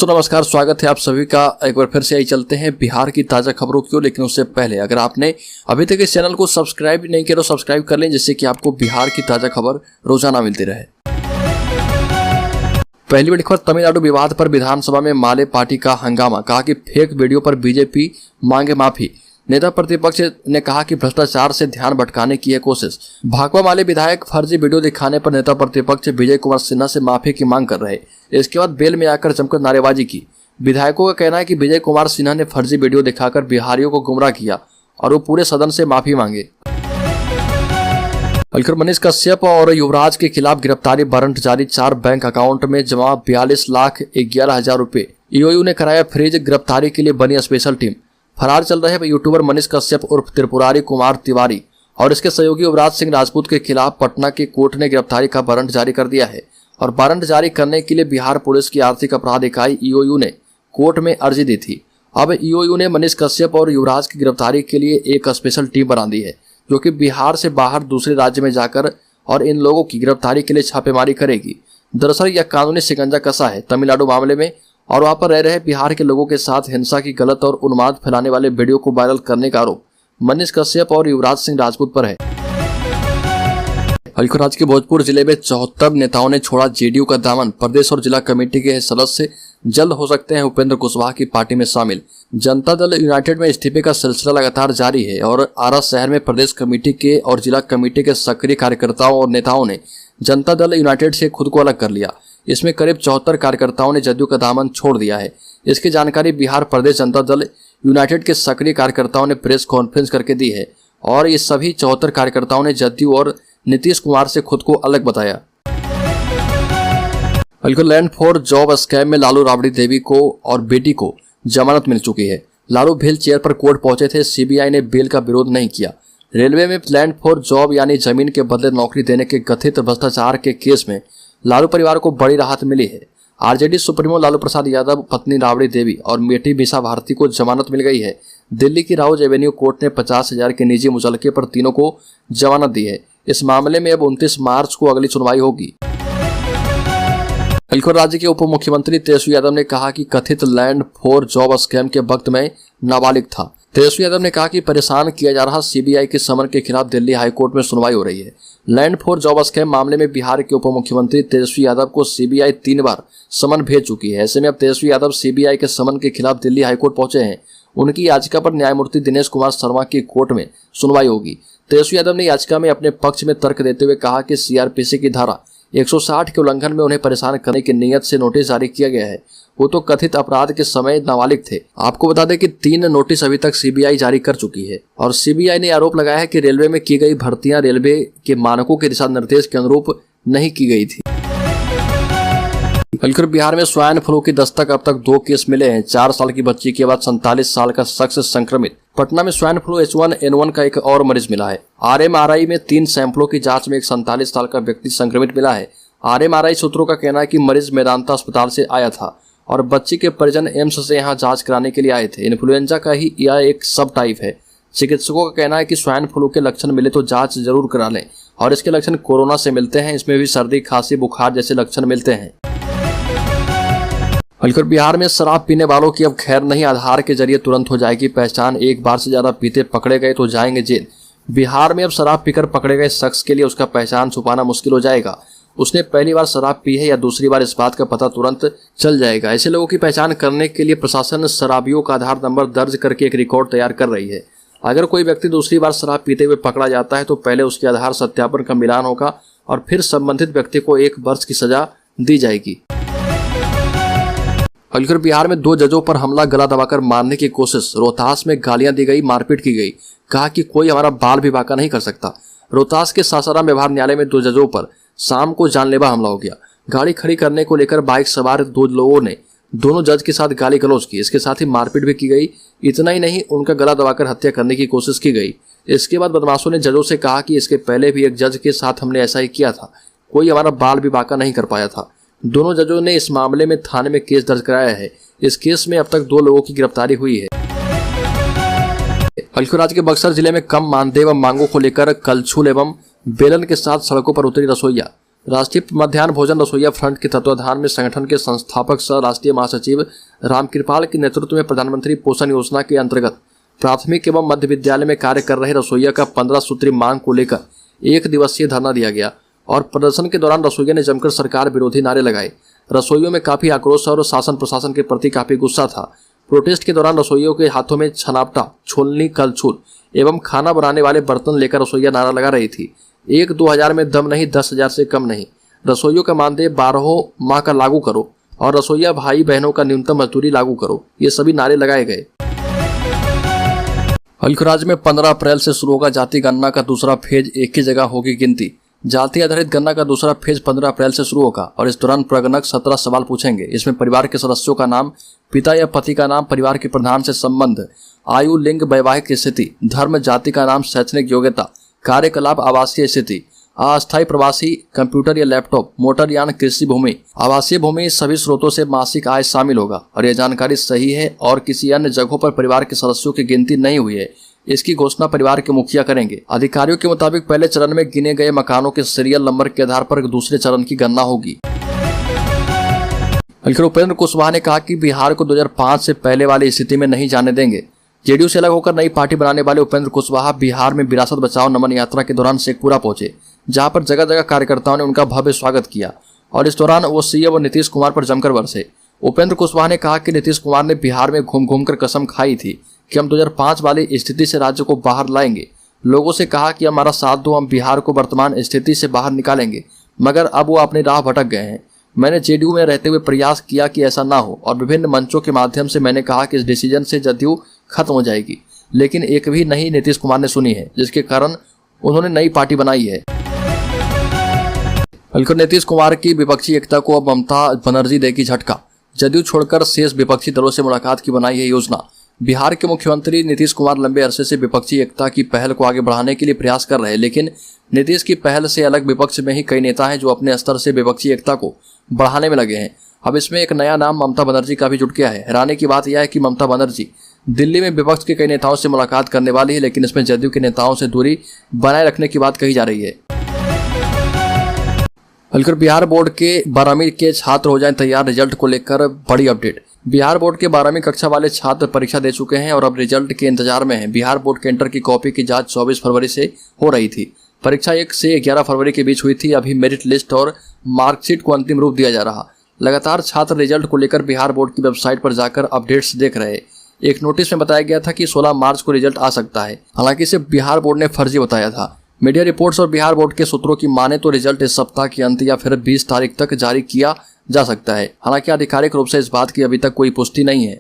तो नमस्कार, स्वागत है आप सभी का। एक बार फिर से आई चलते हैं बिहार की ताज़ा खबरों की ओर। लेकिन उससे पहले अगर आपने अभी तक इस चैनल को सब्सक्राइब नहीं किया तो सब्सक्राइब कर लें, जिससे कि आपको बिहार की ताज़ा खबर रोजाना मिलती रहे। पहली बड़ी खबर, तमिलनाडु विवाद पर विधानसभा में माले पार्टी का हंगामा। कहा कि फेक वीडियो पर बीजेपी मांगे माफी। नेता प्रतिपक्ष ने कहा कि भ्रष्टाचार से ध्यान भटकाने की है कोशिश। भाकपा माले विधायक फर्जी वीडियो दिखाने पर नेता प्रतिपक्ष विजय कुमार सिन्हा से माफी की मांग कर रहे। इसके बाद बेल में आकर जमकर नारेबाजी की। विधायकों का कहना है कि विजय कुमार सिन्हा ने फर्जी वीडियो दिखाकर बिहारियों को गुमराह किया और वो पूरे सदन से माफी मांगे। मनीष कश्यप और युवराज के खिलाफ गिरफ्तारी वारंट जारी। 4 बैंक अकाउंट में जमा 42,11,000 रुपए। ईओयू ने कराया फ्रीज। गिरफ्तारी के लिए बनी स्पेशल टीम। फरार चल रहे यूट्यूबर मनीष कश्यप उर्फ त्रिपुरारी कुमार तिवारी और इसके सहयोगी युवराज सिंह राजपूत के खिलाफ पटना की कोर्ट ने गिरफ्तारी का वारंट जारी कर दिया है। और वारंट जारी करने के लिए बिहार पुलिस की आर्थिक अपराध इकाई ईओयू ने कोर्ट में अर्जी दी थी। अब ईओयू ने मनीष कश्यप और युवराज की गिरफ्तारी के लिए एक स्पेशल टीम बना दी है, जो कि बिहार से बाहर दूसरे राज्य में जाकर और इन लोगों की गिरफ्तारी के लिए छापेमारी करेगी। दरअसल यह कानूनी शिकंजा कसा है तमिलनाडु मामले में और वहां पर रह रहे बिहार के लोगों के साथ हिंसा की गलत और उन्माद फैलाने वाले वीडियो को वायरल करने का आरोप मनीष कश्यप और युवराज सिंह राजपूत पर है। राज्य के भोजपुर जिले में 74 नेताओं ने छोड़ा जेडीयू का दामन। प्रदेश और जिला कमेटी के सदस्य जल्द हो सकते हैं उपेंद्र कुशवाहा की पार्टी में शामिल। जनता दल यूनाइटेड में इस्तीफे का सिलसिला लगातार जारी है और आरा शहर में प्रदेश कमेटी के और जिला कमेटी के सक्रिय कार्यकर्ताओं और नेताओं ने जनता दल यूनाइटेड से खुद को अलग कर लिया। इसमें करीब 74 कार्यकर्ताओं ने जदयू का दामन छोड़ दिया है। इसकी जानकारी बिहार प्रदेश जनता दल यूनाइटेड के सक्रिय कार्यकर्ताओं ने प्रेस कॉन्फ्रेंस करके दी है और ये सभी 74 कार्यकर्ताओं ने जदयू और नीतीश कुमार से खुद को अलग बताया। लैंड फॉर जॉब स्कैम में लालू राबड़ी देवी को और बेटी को जमानत मिल चुकी है। लालू व्हील चेयर पर कोर्ट पहुंचे थे। सीबीआई ने बेल का विरोध नहीं किया। रेलवे में लैंड फॉर जॉब यानी जमीन के बदले नौकरी देने के कथित भ्रष्टाचार के केस में लालू परिवार को बड़ी राहत मिली है। आरजेडी सुप्रीमो लालू प्रसाद यादव, पत्नी राबड़ी देवी और बेटी मीसा भारती को जमानत मिल गई है। दिल्ली की राउज एवेन्यू कोर्ट ने 50,000 के निजी मुचलके पर तीनों को जमानत दी है। इस मामले में अब 29 मार्च को अगली सुनवाई होगी। राज्य के उप मुख्यमंत्री तेजस्वी यादव ने कहा कि कथित लैंड फॉर जॉब स्कैम के वक्त में नाबालिग था। तेजस्वी यादव ने कहा कि परेशान किया जा रहा सीबीआई के समन के खिलाफ दिल्ली हाईकोर्ट में सुनवाई हो रही है। लैंड फॉर जॉब स्कैम मामले में बिहार के उप मुख्यमंत्री तेजस्वी यादव को सीबीआई 3 बार समन भेज चुकी है। ऐसे में अब तेजस्वी यादव सीबीआई के समन के खिलाफ दिल्ली हाईकोर्ट पहुंचे हैं। उनकी याचिका पर न्यायमूर्ति दिनेश कुमार शर्मा की कोर्ट में सुनवाई होगी। तेजस्वी यादव ने याचिका में अपने पक्ष में तर्क देते हुए कहा कि सीआरपीसी की धारा 160 के उल्लंघन में उन्हें परेशान करने की नीयत से नोटिस जारी किया गया है। वो तो कथित अपराध के समय नाबालिग थे। आपको बता दें कि 3 नोटिस अभी तक सीबीआई जारी कर चुकी है और सीबीआई ने आरोप लगाया है कि रेलवे में की गई भर्तियां रेलवे के मानकों के दिशा निर्देश के अनुरूप नहीं की गई थी। बिहार में स्वाइन फ्लू की दस्तक। अब तक 2 केस मिले हैं। 4 साल की बच्ची के बाद 47 साल का शख्स संक्रमित। पटना में स्वाइन फ्लू H1N1 का एक और मरीज मिला है। RMRI में 3 सैंपलों की जांच में एक 47 साल का व्यक्ति संक्रमित मिला है। RMRI सूत्रों का कहना है कि मरीज मेदांता अस्पताल से आया था और बच्ची के परिजन एम्स से यहां जांच कराने के लिए आए थे। इन्फ्लुएंजा का ही यह एक सब टाइप है। चिकित्सकों का कहना है कि स्वाइन फ्लू के लक्षण मिले तो जांच जरूर करा लें और इसके लक्षण कोरोना से मिलते हैं। इसमें भी सर्दी, खांसी, बुखार जैसे लक्षण मिलते हैं। बिहार में शराब पीने वालों की अब खैर नहीं, आधार के जरिए तुरंत हो जाएगी पहचान। एक बार से ज्यादा पीते पकड़े गए तो जाएंगे जेल। बिहार में अब शराब पीकर पकड़े गए शख्स के लिए उसका पहचान छुपाना मुश्किल हो जाएगा। उसने पहली बार शराब पी है या दूसरी बार, इस बात का पता तुरंत चल जाएगा। ऐसे लोगों की पहचान करने के लिए प्रशासन शराबियों का आधार नंबर दर्ज करके एक रिकॉर्ड तैयार कर रही है। अगर कोई व्यक्ति दूसरी बार शराब पीते हुए पकड़ा जाता है तो पहले उसके आधार सत्यापन का मिलान होगा और फिर संबंधित व्यक्ति को 1 वर्ष की सजा दी जाएगी। बिहार में 2 जजों पर हमला, गला दबाकर मारने की कोशिश। रोहतास में गालियां दी गई, मारपीट की गई। कहा कि कोई हमारा बाल भी बांका नहीं कर सकता। रोहतास के सासाराम व्यवहार न्यायालय में 2 जजों पर शाम को जानलेवा हमला हो गया। गाड़ी खड़ी करने को लेकर बाइक सवार 2 लोगों ने दोनों जज के साथ गाली गलौज की। इसके साथ ही मारपीट भी की गई। इतना ही नहीं, उनका गला दबाकर हत्या करने की कोशिश की गई। इसके बाद बदमाशों ने जजों से कहा कि इसके पहले भी एक जज के साथ हमने ऐसा ही किया था, कोई हमारा बाल भी बांका नहीं कर पाया था। दोनों जजों ने इस मामले में थाने में केस दर्ज कराया है। इस केस में अब तक 2 लोगों की गिरफ्तारी हुई है। राज्य के बक्सर जिले में कम मानदेय एवं मांगों को लेकर कलछुल एवं बेलन के साथ सड़कों पर उतरी रसोइया। राष्ट्रीय मध्याह्न भोजन रसोइया फ्रंट के तत्वाधान में संगठन के संस्थापक सह राष्ट्रीय महासचिव रामकृपाल के नेतृत्व में प्रधानमंत्री पोषण योजना के अंतर्गत प्राथमिक एवं मध्य विद्यालय में कार्य कर रहे रसोइया का 15 सूत्री मांग को लेकर 1 दिवसीय धरना दिया गया और प्रदर्शन के दौरान रसोइया ने जमकर सरकार विरोधी नारे लगाए। रसोइयों में काफी आक्रोश और शासन प्रशासन के प्रति काफी गुस्सा था। प्रोटेस्ट के दौरान रसोइयों के हाथों में छनापटा, छोलनी, कलछुल एवं खाना बनाने वाले बर्तन लेकर रसोइया नारा लगा रही थी। 1-2 में दम नहीं, 10,000 से कम नहीं। रसोइयों का मानदेय 12 माह का लागू करो और रसोइया भाई बहनों का न्यूनतम मजदूरी लागू करो, ये सभी नारे लगाए गए। हल्द्वानी राज्य में 15 अप्रैल से शुरू होगा जाति गणना का दूसरा फेज। एक ही जगह होगी गिनती। जाति आधारित गणना का दूसरा फेज 15 अप्रैल से शुरू होगा और इस दौरान प्रगणक 17 सवाल पूछेंगे। इसमें परिवार के सदस्यों का नाम, पिता या पति का नाम, परिवार के प्रधान से संबंध, आयु, लिंग, वैवाहिक स्थिति, धर्म, जाति का नाम, शैक्षणिक योग्यता, कार्यकलाप, आवासीय स्थिति, अस्थायी प्रवासी, कंप्यूटर या लैपटॉप, मोटर यान, कृषि भूमि, आवासीय भूमि, सभी स्रोतों से मासिक आय शामिल होगा और यह जानकारी सही है और किसी अन्य जगहों पर परिवार के सदस्यों की गिनती नहीं हुई है, इसकी घोषणा परिवार के मुखिया करेंगे। अधिकारियों के मुताबिक पहले चरण में गिने गए मकानों के सीरियल नंबर के आधार पर दूसरे चरण की गणना होगी। उपेंद्र कुशवाहा ने कहा कि बिहार को 2005 से पहले वाली स्थिति में नहीं जाने देंगे। जेडीयू से अलग होकर नई पार्टी बनाने वाले उपेंद्र कुशवाहा बिहार में विरासत बचाओ नमन यात्रा के दौरान शेखपुरा पहुंचे, जहां पर जगह जगह कार्यकर्ताओं ने उनका भव्य स्वागत किया और इस दौरान वो सीएम और नीतीश कुमार पर जमकर बरसे। उपेंद्र कुशवाहा ने कहा कि नीतीश कुमार ने बिहार में घूम घूम कर कसम खाई थी कि हम 2005 वाली स्थिति से राज्य को बाहर लाएंगे। लोगों से कहा कि हमारा साथ दो, हम बिहार को वर्तमान स्थिति से बाहर निकालेंगे, मगर अब वो अपनी राह भटक गए हैं। मैंने जेडीयू में रहते हुए प्रयास किया कि ऐसा ना हो और विभिन्न मंचों के माध्यम से मैंने कहा कि इस डिसीजन से जदयू खत्म हो जाएगी, लेकिन एक भी नहीं नीतीश कुमार ने सुनी है, जिसके कारण उन्होंने नई पार्टी बनाई है। नीतीश कुमार की विपक्षी एकता को अब ममता बनर्जी देगी झटका। जदयू छोड़कर शेष विपक्षी दलों से मुलाकात की बनाई है योजना। बिहार के मुख्यमंत्री नीतीश कुमार लंबे अरसे से विपक्षी एकता की पहल को आगे बढ़ाने के लिए प्रयास कर रहे हैं, लेकिन नीतीश की पहल से अलग विपक्ष में ही कई नेता हैं जो अपने स्तर से विपक्षी एकता को बढ़ाने में लगे हैं। अब इसमें एक नया नाम ममता बनर्जी का भी जुट गया है। हैरानी की बात यह है कि ममता बनर्जी दिल्ली में विपक्ष के कई नेताओं से मुलाकात करने वाली है, लेकिन इसमें जदयू के नेताओं से दूरी बनाए रखने की बात कही जा रही है। बिहार बोर्ड के 12वीं के छात्र हो जाएं तैयार, रिजल्ट को लेकर बड़ी अपडेट। बिहार बोर्ड के 12वीं कक्षा वाले छात्र परीक्षा दे चुके हैं और अब रिजल्ट के इंतजार में हैं। बिहार बोर्ड के इंटर की कॉपी की जांच 24 फरवरी से हो रही थी। परीक्षा 1 से 11 फरवरी के बीच हुई थी। अभी मेरिट लिस्ट और मार्कशीट को अंतिम रूप दिया जा रहा। लगातार छात्र रिजल्ट को लेकर बिहार बोर्ड की वेबसाइट पर जाकर अपडेट्स देख रहे। एक नोटिस में बताया गया था कि 16 मार्च को रिजल्ट आ सकता है, हालांकि इसे बिहार बोर्ड ने फर्जी बताया था। मीडिया रिपोर्ट्स और बिहार बोर्ड के सूत्रों की माने तो रिजल्ट इस सप्ताह के अंत या फिर 20 तारीख तक जारी किया जा सकता है। हालांकि आधिकारिक रूप से इस बात की अभी तक कोई पुष्टि नहीं है।